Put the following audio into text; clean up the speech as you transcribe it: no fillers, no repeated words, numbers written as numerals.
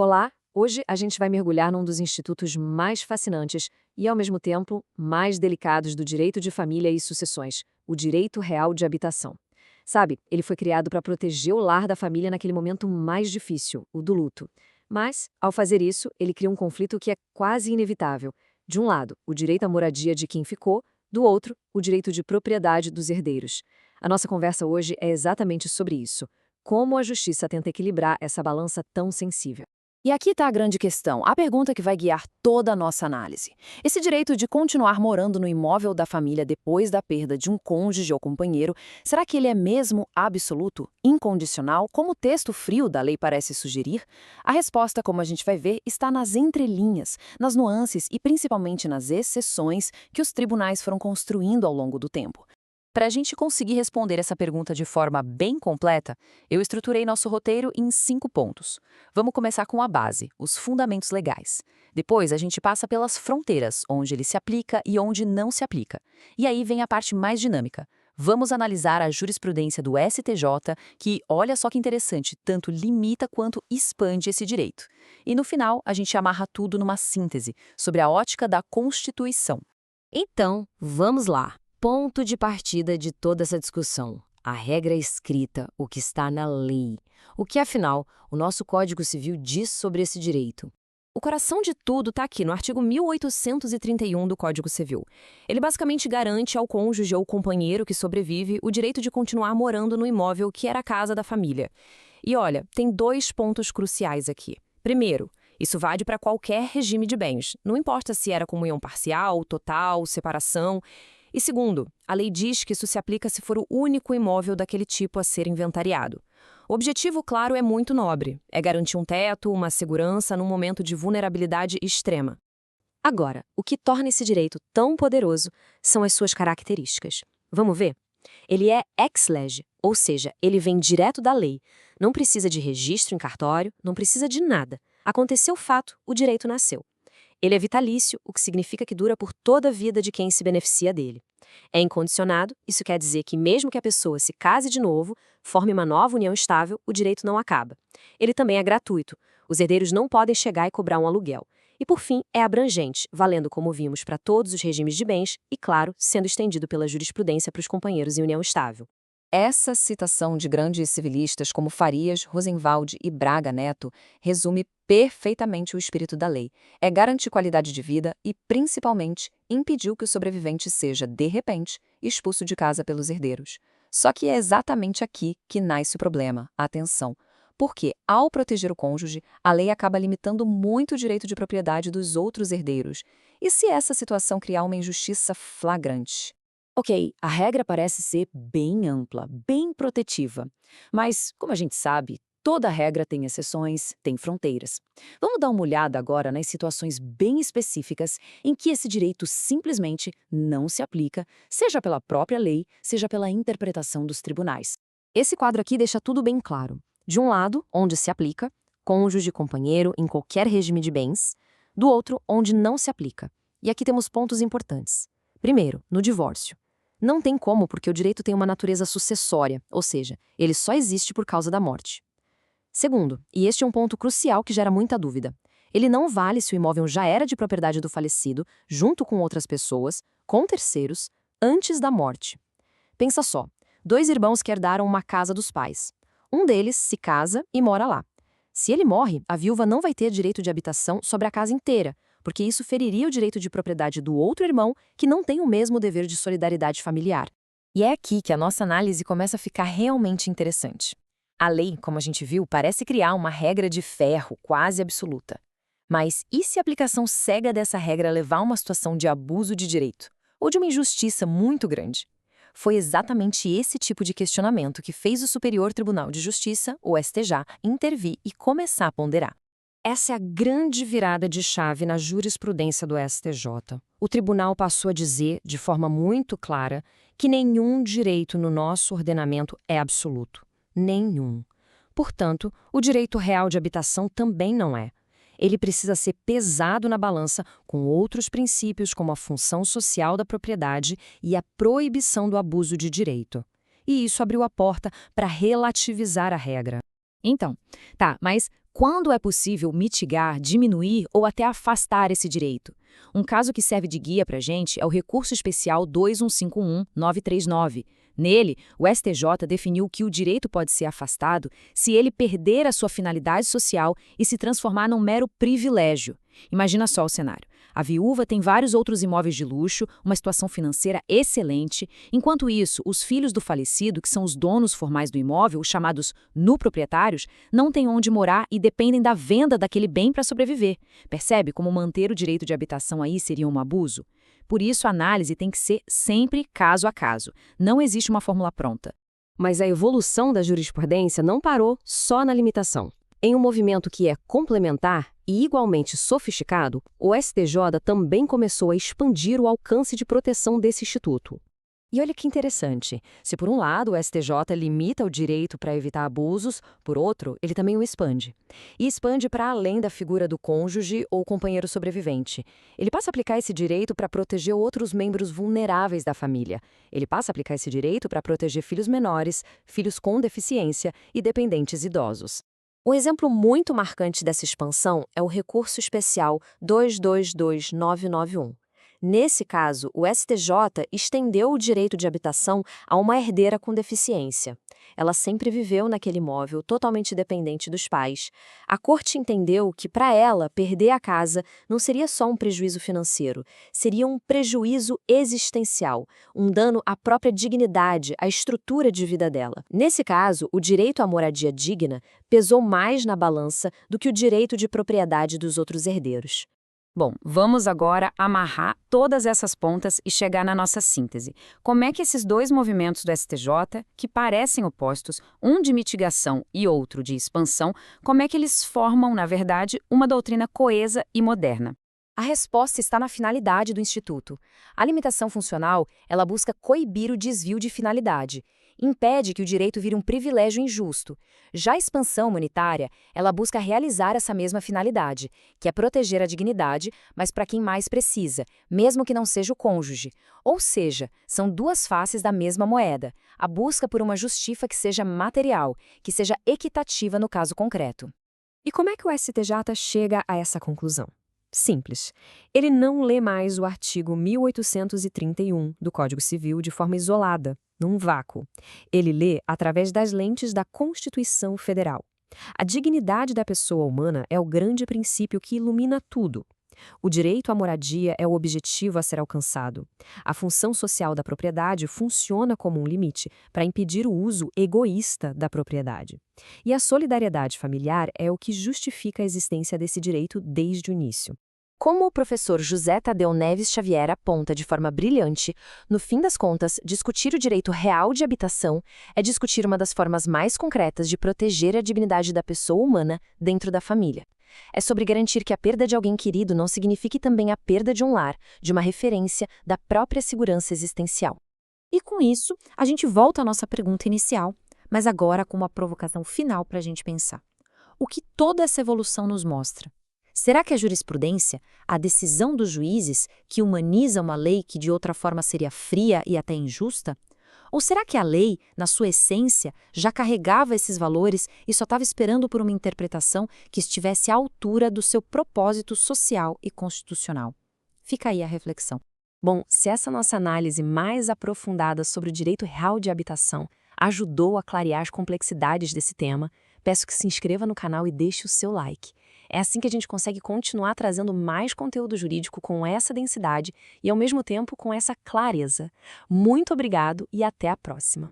Olá! Hoje a gente vai mergulhar num dos institutos mais fascinantes e, ao mesmo tempo, mais delicados do direito de família e sucessões, o direito real de habitação. Sabe, ele foi criado para proteger o lar da família naquele momento mais difícil, o do luto. Mas, ao fazer isso, ele cria um conflito que é quase inevitável. De um lado, o direito à moradia de quem ficou, do outro, o direito de propriedade dos herdeiros. A nossa conversa hoje é exatamente sobre isso. Como a justiça tenta equilibrar essa balança tão sensível. E aqui está a grande questão, a pergunta que vai guiar toda a nossa análise. Esse direito de continuar morando no imóvel da família depois da perda de um cônjuge ou companheiro, será que ele é mesmo absoluto, incondicional, como o texto frio da lei parece sugerir? A resposta, como a gente vai ver, está nas entrelinhas, nas nuances e principalmente nas exceções que os tribunais foram construindo ao longo do tempo. Para a gente conseguir responder essa pergunta de forma bem completa, eu estruturei nosso roteiro em 5 pontos. Vamos começar com a base, os fundamentos legais. Depois, a gente passa pelas fronteiras, onde ele se aplica e onde não se aplica. E aí vem a parte mais dinâmica. Vamos analisar a jurisprudência do STJ, que, olha só que interessante, tanto limita quanto expande esse direito. E no final, a gente amarra tudo numa síntese, sobre a ótica da Constituição. Então, vamos lá. Ponto de partida de toda essa discussão. A regra escrita, o que está na lei. O que, afinal, o nosso Código Civil diz sobre esse direito. O coração de tudo está aqui no artigo 1831 do Código Civil. Ele basicamente garante ao cônjuge ou companheiro que sobrevive o direito de continuar morando no imóvel que era a casa da família. E olha, tem 2 pontos cruciais aqui. Primeiro, isso vale para qualquer regime de bens, não importa se era comunhão parcial, total, separação. E segundo, a lei diz que isso se aplica se for o único imóvel daquele tipo a ser inventariado. O objetivo, claro, é muito nobre. É garantir um teto, uma segurança num momento de vulnerabilidade extrema. Agora, o que torna esse direito tão poderoso são as suas características. Vamos ver? Ele é ex lege, ou seja, ele vem direto da lei. Não precisa de registro em cartório, não precisa de nada. Aconteceu o fato, o direito nasceu. Ele é vitalício, o que significa que dura por toda a vida de quem se beneficia dele. É incondicionado, isso quer dizer que mesmo que a pessoa se case de novo, forme uma nova união estável, o direito não acaba. Ele também é gratuito, os herdeiros não podem chegar e cobrar um aluguel. E por fim, é abrangente, valendo como vimos para todos os regimes de bens e, claro, sendo estendido pela jurisprudência para os companheiros em união estável. Essa citação de grandes civilistas como Farias, Rosenwald e Braga Neto resume perfeitamente o espírito da lei. É garantir qualidade de vida e, principalmente, impedir que o sobrevivente seja, de repente, expulso de casa pelos herdeiros. Só que é exatamente aqui que nasce o problema. Atenção! Porque, ao proteger o cônjuge, a lei acaba limitando muito o direito de propriedade dos outros herdeiros. E se essa situação criar uma injustiça flagrante? Ok, a regra parece ser bem ampla, bem protetiva. Mas, como a gente sabe, toda regra tem exceções, tem fronteiras. Vamos dar uma olhada agora nas situações bem específicas em que esse direito simplesmente não se aplica, seja pela própria lei, seja pela interpretação dos tribunais. Esse quadro aqui deixa tudo bem claro. De um lado, onde se aplica, cônjuge e companheiro em qualquer regime de bens. Do outro, onde não se aplica. E aqui temos pontos importantes. Primeiro, no divórcio. Não tem como, porque o direito tem uma natureza sucessória, ou seja, ele só existe por causa da morte. Segundo, e este é um ponto crucial que gera muita dúvida, ele não vale se o imóvel já era de propriedade do falecido, junto com outras pessoas, com terceiros, antes da morte. Pensa só, 2 irmãos que herdaram uma casa dos pais. Um deles se casa e mora lá. Se ele morre, a viúva não vai ter direito de habitação sobre a casa inteira, porque isso feriria o direito de propriedade do outro irmão, que não tem o mesmo dever de solidariedade familiar. E é aqui que a nossa análise começa a ficar realmente interessante. A lei, como a gente viu, parece criar uma regra de ferro quase absoluta. Mas e se a aplicação cega dessa regra levar a uma situação de abuso de direito, ou de uma injustiça muito grande? Foi exatamente esse tipo de questionamento que fez o Superior Tribunal de Justiça, o STJ, intervir e começar a ponderar. Essa é a grande virada de chave na jurisprudência do STJ. O tribunal passou a dizer, de forma muito clara, que nenhum direito no nosso ordenamento é absoluto. Nenhum. Portanto, o direito real de habitação também não é. Ele precisa ser pesado na balança com outros princípios como a função social da propriedade e a proibição do abuso de direito. E isso abriu a porta para relativizar a regra. Então, tá, mas Quando é possível mitigar, diminuir ou até afastar esse direito? Um caso que serve de guia para a gente é o Recurso Especial 2151939. Nele, o STJ definiu que o direito pode ser afastado se ele perder a sua finalidade social e se transformar num mero privilégio. Imagina só o cenário. A viúva tem vários outros imóveis de luxo, uma situação financeira excelente. Enquanto isso, os filhos do falecido, que são os donos formais do imóvel, os chamados nuproprietários, não têm onde morar e dependem da venda daquele bem para sobreviver. Percebe como manter o direito de habitação aí seria um abuso? Por isso, a análise tem que ser sempre caso a caso. Não existe uma fórmula pronta. Mas a evolução da jurisprudência não parou só na limitação. Em um movimento que é complementar e igualmente sofisticado, o STJ também começou a expandir o alcance de proteção desse instituto. E olha que interessante, se por um lado o STJ limita o direito para evitar abusos, por outro, ele também o expande. E expande para além da figura do cônjuge ou companheiro sobrevivente. Ele passa a aplicar esse direito para proteger outros membros vulneráveis da família. Ele passa a aplicar esse direito para proteger filhos menores, filhos com deficiência e dependentes idosos. Um exemplo muito marcante dessa expansão é o Recurso Especial 222991. Nesse caso, o STJ estendeu o direito de habitação a uma herdeira com deficiência. Ela sempre viveu naquele imóvel, totalmente dependente dos pais. A Corte entendeu que, para ela, perder a casa não seria só um prejuízo financeiro, seria um prejuízo existencial, um dano à própria dignidade, à estrutura de vida dela. Nesse caso, o direito à moradia digna pesou mais na balança do que o direito de propriedade dos outros herdeiros. Bom, vamos agora amarrar todas essas pontas e chegar na nossa síntese. Como é que esses dois movimentos do STJ, que parecem opostos, um de mitigação e outro de expansão, como é que eles formam, na verdade, uma doutrina coesa e moderna? A resposta está na finalidade do Instituto. A limitação funcional, ela busca coibir o desvio de finalidade, impede que o direito vire um privilégio injusto. Já a expansão humanitária, ela busca realizar essa mesma finalidade, que é proteger a dignidade, mas para quem mais precisa, mesmo que não seja o cônjuge. Ou seja, são duas faces da mesma moeda, a busca por uma justiça que seja material, que seja equitativa no caso concreto. E como é que o STJ chega a essa conclusão? Simples. Ele não lê mais o artigo 1831 do Código Civil de forma isolada, num vácuo. Ele lê através das lentes da Constituição Federal. A dignidade da pessoa humana é o grande princípio que ilumina tudo. O direito à moradia é o objetivo a ser alcançado. A função social da propriedade funciona como um limite para impedir o uso egoísta da propriedade. E a solidariedade familiar é o que justifica a existência desse direito desde o início. Como o professor José Tadeu Neves Xavier aponta de forma brilhante, no fim das contas, discutir o direito real de habitação é discutir uma das formas mais concretas de proteger a dignidade da pessoa humana dentro da família. É sobre garantir que a perda de alguém querido não signifique também a perda de um lar, de uma referência, da própria segurança existencial. E com isso, a gente volta à nossa pergunta inicial, mas agora com uma provocação final para a gente pensar. O que toda essa evolução nos mostra? Será que a jurisprudência, a decisão dos juízes, que humaniza uma lei que de outra forma seria fria e até injusta? Ou será que a lei, na sua essência, já carregava esses valores e só estava esperando por uma interpretação que estivesse à altura do seu propósito social e constitucional? Fica aí a reflexão. Bom, se essa nossa análise mais aprofundada sobre o direito real de habitação ajudou a clarear as complexidades desse tema, peço que se inscreva no canal e deixe o seu like. É assim que a gente consegue continuar trazendo mais conteúdo jurídico com essa densidade e, ao mesmo tempo, com essa clareza. Muito obrigado e até a próxima!